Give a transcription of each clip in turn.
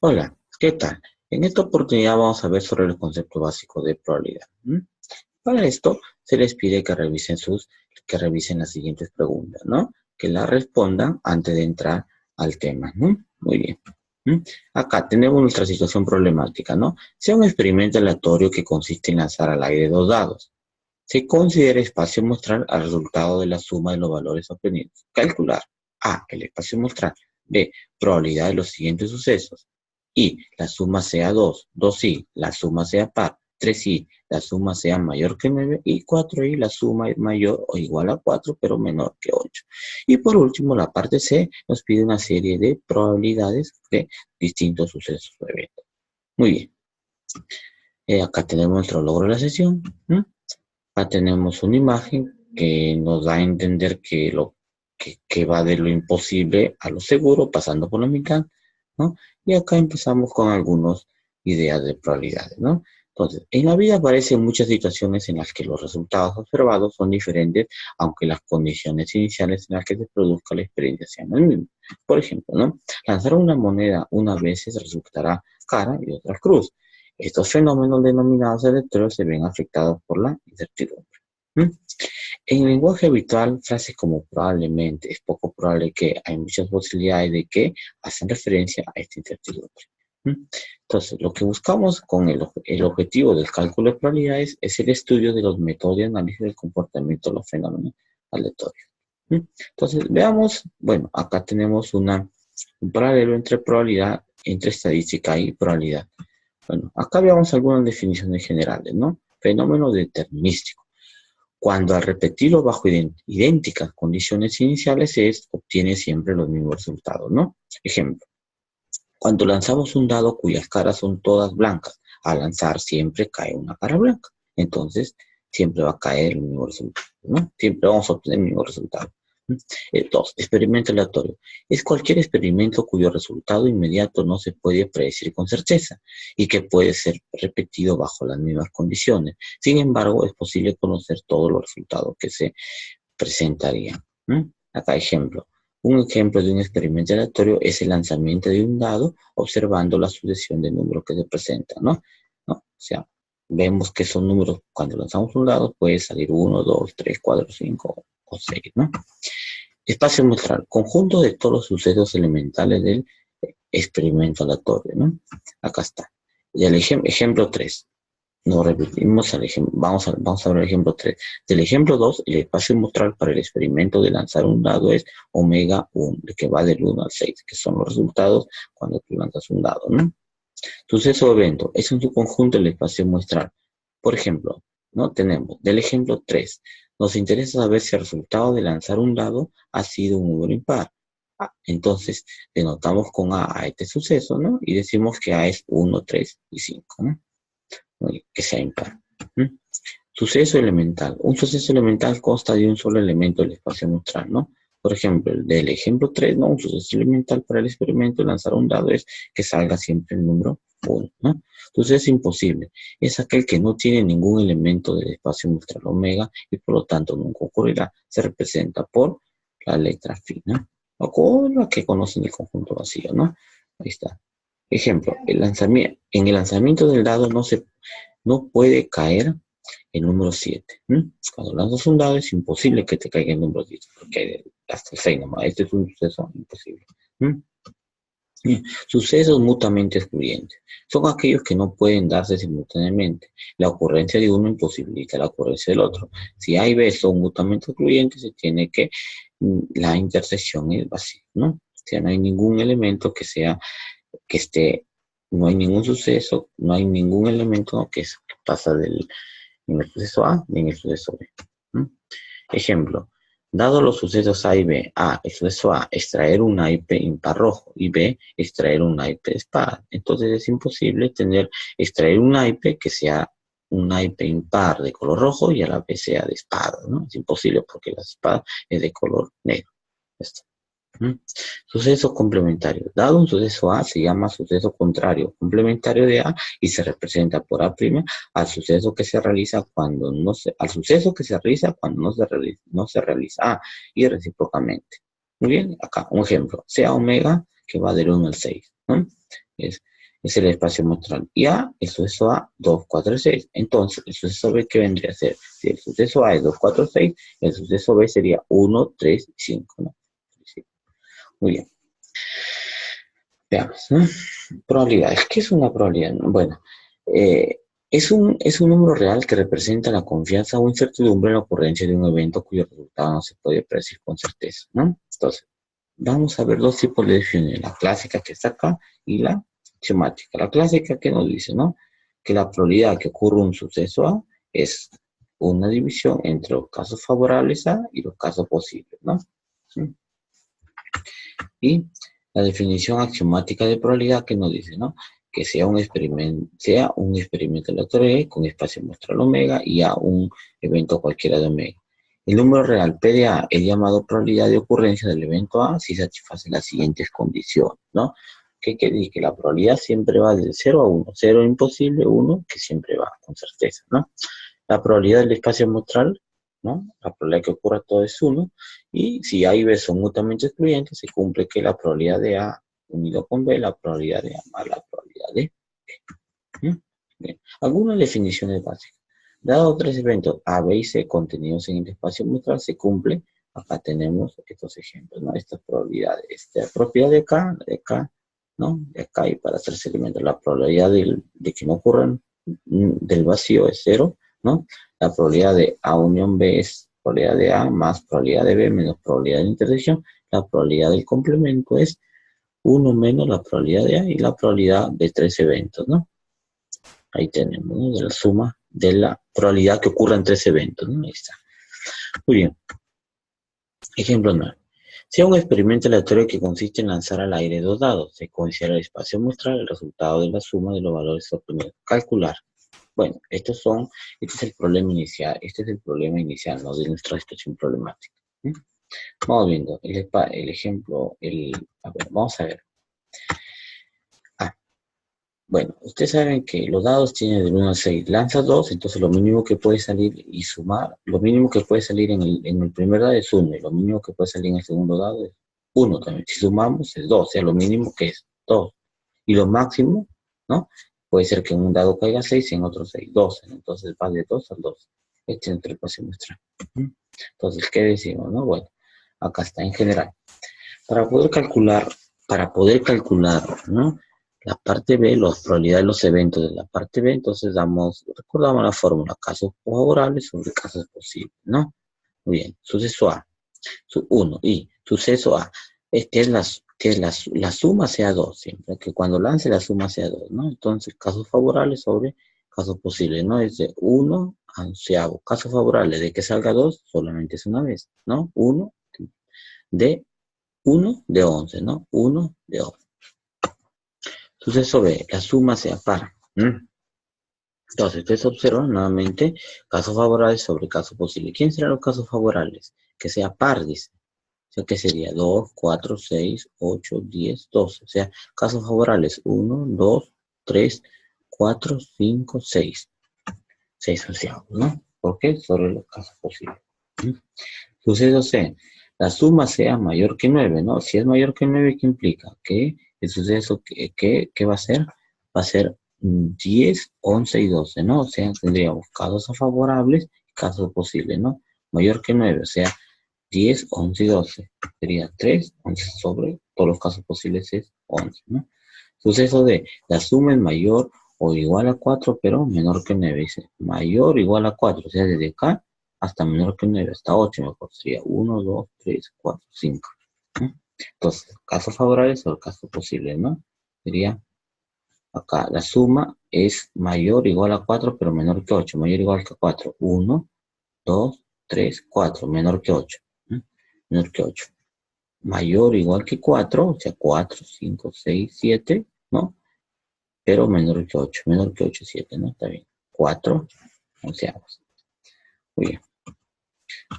Hola, ¿qué tal? En esta oportunidad vamos a ver sobre el concepto básico de probabilidad. Para esto, se les pide que revisen las siguientes preguntas, ¿no? Que las respondan antes de entrar al tema, ¿no? Muy bien. ¿Mm? Acá tenemos nuestra situación problemática, ¿no? Sea un experimento aleatorio que consiste en lanzar al aire dos dados. Se considera espacio muestral al resultado de la suma de los valores obtenidos. Calcular A, el espacio muestral; B, probabilidad de los siguientes sucesos. Y la suma sea 2, 2i, la suma sea par; 3i, la suma sea mayor que 9; y 4i, la suma es mayor o igual a 4, pero menor que 8. Y por último, la parte C nos pide una serie de probabilidades de distintos sucesos o eventos. Muy bien. Acá tenemos nuestro logro de la sesión. Acá tenemos una imagen que nos da a entender que va de lo imposible a lo seguro, pasando por la mitad, ¿no? Y acá empezamos con algunas ideas de probabilidades, ¿no? Entonces, en la vida aparecen muchas situaciones en las que los resultados observados son diferentes, aunque las condiciones iniciales en las que se produzca la experiencia sean las mismas. Por ejemplo, ¿no? Lanzar una moneda unas veces resultará cara y otras cruz. Estos fenómenos denominados aleatorios se ven afectados por la incertidumbre. ¿Mm? En el lenguaje habitual, frases como probablemente, es poco probable que, hay muchas posibilidades de que, hacen referencia a esta incertidumbre. Entonces, lo que buscamos con el objetivo del cálculo de probabilidades es el estudio de los métodos de análisis del comportamiento de los fenómenos aleatorios. Entonces, veamos, bueno, acá tenemos un paralelo entre probabilidad, entre estadística y probabilidad. Bueno, acá veamos algunas definiciones generales, ¿no? Fenómeno determinístico. Cuando al repetirlo bajo idénticas condiciones iniciales se obtiene siempre los mismos resultados, ¿no? Ejemplo, cuando lanzamos un dado cuyas caras son todas blancas, al lanzar siempre cae una cara blanca. Entonces, siempre va a caer el mismo resultado, ¿no? Siempre vamos a obtener el mismo resultado. Dos, experimento aleatorio. Es cualquier experimento cuyo resultado inmediato no se puede predecir con certeza y que puede ser repetido bajo las mismas condiciones. Sin embargo, es posible conocer todos los resultados que se presentarían. Acá ejemplo. Un ejemplo de un experimento aleatorio es el lanzamiento de un dado observando la sucesión de números que se presentan, ¿no? O sea, vemos que son números, cuando lanzamos un dado puede salir 1, 2, 3, 4, 5 o 6, ¿no? Espacio muestral, conjunto de todos los sucesos elementales del experimento aleatorio, ¿no? Acá está. Y el ejemplo 3. Nos repetimos al ejemplo, vamos a ver el ejemplo 3. Del ejemplo 2, el espacio muestral para el experimento de lanzar un dado es omega 1, que va del 1 al 6, que son los resultados cuando tú lanzas un dado, ¿no? Suceso o evento es en su conjunto el espacio muestral. Por ejemplo, ¿no? Tenemos del ejemplo 3. Nos interesa saber si el resultado de lanzar un dado ha sido un número impar. Entonces, denotamos con A este suceso, ¿no? Y decimos que A es 1, 3 y 5, ¿no? Que sea impar. Suceso elemental. Un suceso elemental consta de un solo elemento del espacio muestral, ¿no? Por ejemplo, del ejemplo 3, ¿no? Un suceso elemental para el experimento de lanzar un dado es que salga siempre el número 1, ¿no? Suceso imposible es aquel que no tiene ningún elemento del espacio muestral omega y por lo tanto nunca ocurrirá. Se representa por la letra phi, ¿no? O con la que conocen el conjunto vacío, ¿no? Ahí está. Ejemplo, en el lanzamiento del dado no puede caer el número 7. Cuando lanzas un dado es imposible que te caiga el número 10, porque hasta el 6 nomás. Este es un suceso imposible. Sucesos mutuamente excluyentes. Son aquellos que no pueden darse simultáneamente. La ocurrencia de uno imposibilita la ocurrencia del otro. Si A y B son mutuamente excluyentes, se tiene que la intersección es vacía, ¿no? O sea, no hay ningún elemento que esté, no hay ningún suceso, no hay ningún elemento que pasa en el suceso A ni en el suceso B. Ejemplo, dado los sucesos A y B, A, el suceso A, extraer un naipe impar rojo y B, extraer un naipe de espada. Entonces es imposible extraer un naipe que sea un naipe impar de color rojo y a la vez sea de espada, ¿no? Es imposible porque la espada es de color negro. Esto. Suceso complementario. Dado un suceso A, se llama suceso contrario complementario de A y se representa por A' al suceso que se realiza cuando no se realiza A y recíprocamente. Muy bien, acá un ejemplo. Sea omega, que va del 1 al 6, ¿no? Es el espacio muestral. Y A, el suceso A, 2, 4, 6. Entonces, el suceso B, ¿qué vendría a ser? Si el suceso A es 2, 4, 6, el suceso B sería 1, 3 y 5, ¿no? Sí. Muy bien. Veamos, ¿no? Probabilidades. ¿Qué es una probabilidad? Bueno, es un número real que representa la confianza o incertidumbre en la ocurrencia de un evento cuyo resultado no se puede predecir con certeza, ¿no? Entonces, vamos a ver dos tipos de definición, la clásica que está acá y la axiomática. La clásica que nos dice, ¿no? Que la probabilidad que ocurra un suceso A es una división entre los casos favorables A y los casos posibles, ¿no? ¿Sí? Y la definición axiomática de probabilidad que nos dice, ¿no? Que sea un experimento aleatorio con espacio muestral omega y A un evento cualquiera de omega. El número real P de A es llamado probabilidad de ocurrencia del evento A si satisface las siguientes condiciones, ¿no? Que dice que la probabilidad siempre va del 0 a 1. 0 imposible, 1 que siempre va con certeza, ¿no? La probabilidad del espacio muestral, ¿no? La probabilidad que ocurra todo es 1. Y si A y B son mutuamente excluyentes, se cumple que la probabilidad de A unido con B, la probabilidad de A más la probabilidad de B. Bien. Algunas definiciones básicas. Dado tres eventos A, B y C contenidos en el espacio muestral, se cumple. Acá tenemos estos ejemplos, ¿no? Estas probabilidades. Esta propiedad de acá, ¿no? De acá y para tres elementos. La probabilidad de que no ocurran del vacío es 0, ¿no? La probabilidad de A unión B es probabilidad de A más probabilidad de B menos probabilidad de intersección. La probabilidad del complemento es 1 menos la probabilidad de A y la probabilidad de tres eventos, ¿no? Ahí tenemos, ¿no? De la suma de la probabilidad que ocurran tres eventos, ¿no? Ahí está. Muy bien. Ejemplo 9. Sea un experimento aleatorio que consiste en lanzar al aire dos dados. Se considera el espacio muestral el resultado de la suma de los valores obtenidos. Calcular. Bueno, este es el problema inicial. Este es el problema inicial, ¿no? De nuestra situación problemática. ¿Sí? Vamos viendo el ejemplo. A ver, vamos a ver. Bueno, ustedes saben que los dados tienen del 1 al 6. Lanzas 2, entonces lo mínimo que puede salir y sumar, lo mínimo que puede salir en el primer dado es 1, y lo mínimo que puede salir en el segundo dado es 1 también. Si sumamos es 2, o sea, lo mínimo que es 2. Y lo máximo, ¿no? Puede ser que en un dado caiga 6 y en otro 6, 12. Entonces va de 2 al 2. Este es nuestro espacio muestral. Entonces, ¿qué decimos, no? Bueno, acá está en general. Para poder calcular, ¿no? La parte B, las probabilidades de los eventos de la parte B, entonces recordamos la fórmula, casos favorables sobre casos posibles, ¿no? Muy bien, suceso A, 1, y suceso A, la suma sea 2, siempre que cuando lance la suma sea 2, ¿no? Entonces, casos favorables sobre casos posibles, ¿no? Es de 1 a onceavo. Casos favorables de que salga 2, solamente es una vez, ¿no? 1 de 11, ¿no? 1 de 11. Suceso B, la suma sea par. Entonces, ustedes observan nuevamente casos favorables sobre casos posibles. ¿Quién serán los casos favorables? Que sea par, dice. O sea, que sería 2, 4, 6, 8, 10, 12. O sea, casos favorables 1, 2, 3, 4, 5, 6. 6 onceavos, ¿no? ¿Por qué? Sobre los casos posibles. Suceso C, la suma sea mayor que 9, ¿no? Si es mayor que 9, ¿qué implica? Que el suceso, ¿qué va a ser? Va a ser 10, 11 y 12, ¿no? O sea, tendríamos casos favorables y casos posibles, ¿no? Mayor que 9, o sea, 10, 11 y 12. Sería 3, 11 sobre todos los casos posibles es 11, ¿no? Suceso D, la suma es mayor o igual a 4, pero menor que 9. Dice, mayor o igual a 4, o sea, desde acá hasta menor que 9, hasta 8 mejor. Sería 1, 2, 3, 4, 5. ¿No? Entonces, casos favorables o casos posibles, ¿no? Sería acá, la suma es mayor o igual a 4, pero menor que 8. Mayor o igual que 4. 1, 2, 3, 4. Menor que 8. ¿No? Menor que 8. Mayor o igual que 4, o sea, 4, 5, 6, 7, ¿no? Pero menor que 8. Menor que 8, 7, ¿no? Está bien. 4 onceavos. Muy bien.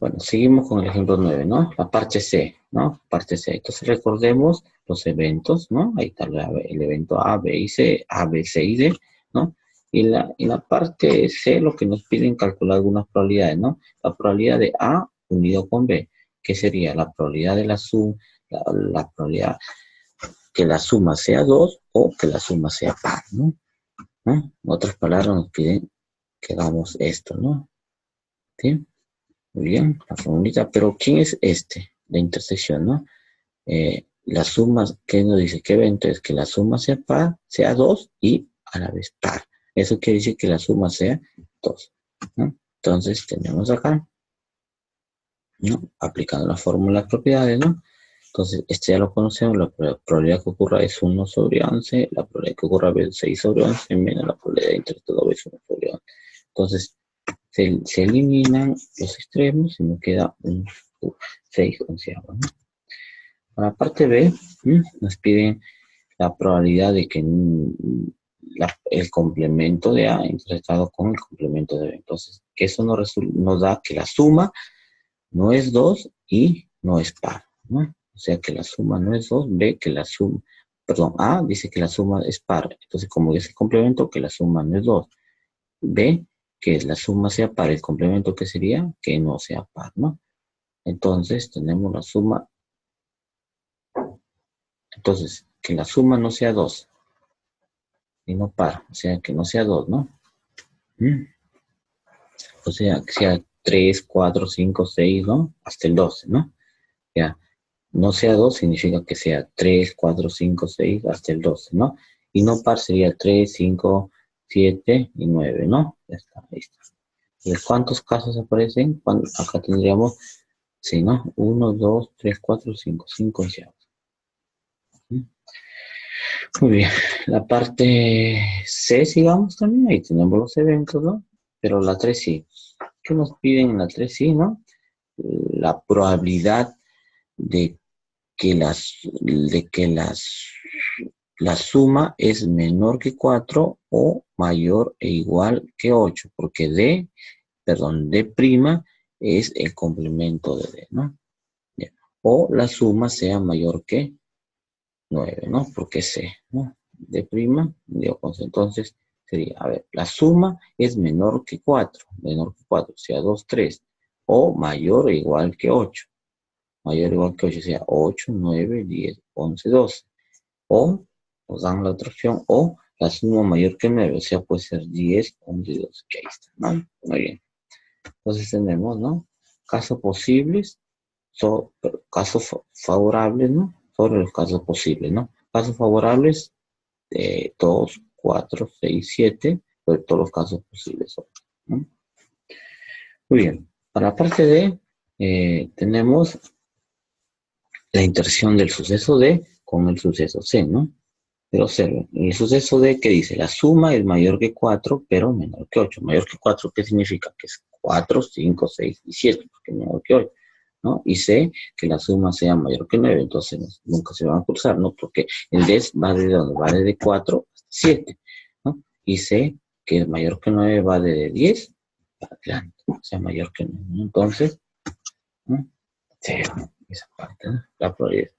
Bueno, seguimos con el ejemplo 9, ¿no? La parte C, ¿no? Parte C. Entonces recordemos los eventos, ¿no? Ahí está el evento A, B y C, A, B, C y D, ¿no? Y la parte C lo que nos piden calcular algunas probabilidades, ¿no? La probabilidad de A unido con B, que sería la probabilidad de la suma, la probabilidad que la suma sea 2 o que la suma sea par, ¿no? ¿No? En otras palabras nos piden que hagamos esto, ¿no? ¿Sí? Muy bien, la formulita, pero ¿quién es este? La intersección, ¿no? La suma, ¿qué nos dice? ¿Qué evento es? Que la suma sea par, sea 2 y a la vez par. Eso quiere decir que la suma sea 2, ¿no? Entonces tenemos acá, ¿no? Aplicando la fórmula de propiedades, ¿no? Entonces, este ya lo conocemos, la probabilidad que ocurra es 1 sobre 11, la probabilidad que ocurra es 6 sobre 11, menos la probabilidad de entre todo es 1 sobre 11. Entonces, se eliminan los extremos y nos queda un 6 onceavos, ¿no? Para la parte B, nos piden la probabilidad de que el complemento de A intersectado con el complemento de B. Entonces, que eso nos da que la suma no es 2 y no es par, ¿no? O sea que la suma no es 2, B que la suma, perdón, A dice que la suma es par. Entonces, como es el complemento, que la suma no es 2. B, que la suma sea par, el complemento que sería que no sea par, ¿no? Entonces, tenemos la suma. Entonces, que la suma no sea 2 y no par, o sea, que no sea 2, ¿no? O sea, que sea 3, 4, 5, 6, ¿no? Hasta el 12, ¿no? Ya, no sea 2 significa que sea 3, 4, 5, 6, hasta el 12, ¿no? Y no par sería 3, 5, 7 y 9, ¿no? Ya está, ahí está. ¿Y cuántos casos aparecen? Acá tendríamos, sí, ¿no? 1, 2, 3, 4, 5, 5 onceavos. Muy bien, la parte C, sigamos también, ahí tenemos los eventos, ¿no? Pero la 3 sí. ¿Qué nos piden en la 3 sí, no? La probabilidad de que la suma es menor que 4 o mayor e igual que 8, porque D es el complemento de D, ¿no? Bien. O la suma sea mayor que 9, ¿no? Porque C, ¿no? D', entonces sería, a ver, la suma es menor que 4, o sea, 2, 3, o mayor o igual que 8, mayor o igual que 8, o sea, 8, 9, 10, 11, 12, o nos dan la otra opción, o la suma mayor que 9, o sea, puede ser 10, 11, 12, que ahí está, ¿no? Muy bien. Entonces tenemos, ¿no? Casos posibles, casos favorables, ¿no? Sobre los casos posibles, ¿no? Casos favorables, 2, 4, 6, 7, sobre todos los casos posibles, ¿no? Muy bien. Para la parte D, tenemos la intersección del suceso D con el suceso C, ¿no? Pero observen, el suceso D, ¿qué dice? La suma es mayor que 4, pero menor que 8. Mayor que 4, ¿qué significa? Que es 4, 5, 6 y 7, porque es menor que 8, ¿no? Y C, que la suma sea mayor que 9, entonces nunca se van a cruzar, ¿no? Porque el D va desde donde va desde 4 hasta 7, ¿no? Y C, que es mayor que 9, va desde 10 para adelante, o sea, mayor que 9, ¿no? Entonces, ¿no? Sí, esa parte, ¿no? La probabilidad.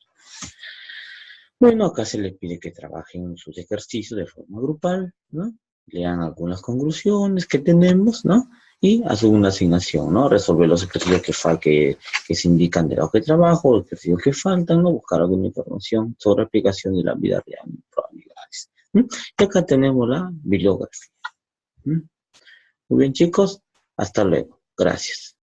Bueno, acá se les pide que trabajen sus ejercicios de forma grupal, ¿no? Lean algunas conclusiones que tenemos, ¿no? Y hacen una asignación, ¿no? Resolver los ejercicios que se indican del hoja de trabajo, los ejercicios que faltan, ¿no? Buscar alguna información sobre aplicación de la vida real en probabilidades. Y acá tenemos la bibliografía. Muy bien, chicos. Hasta luego. Gracias.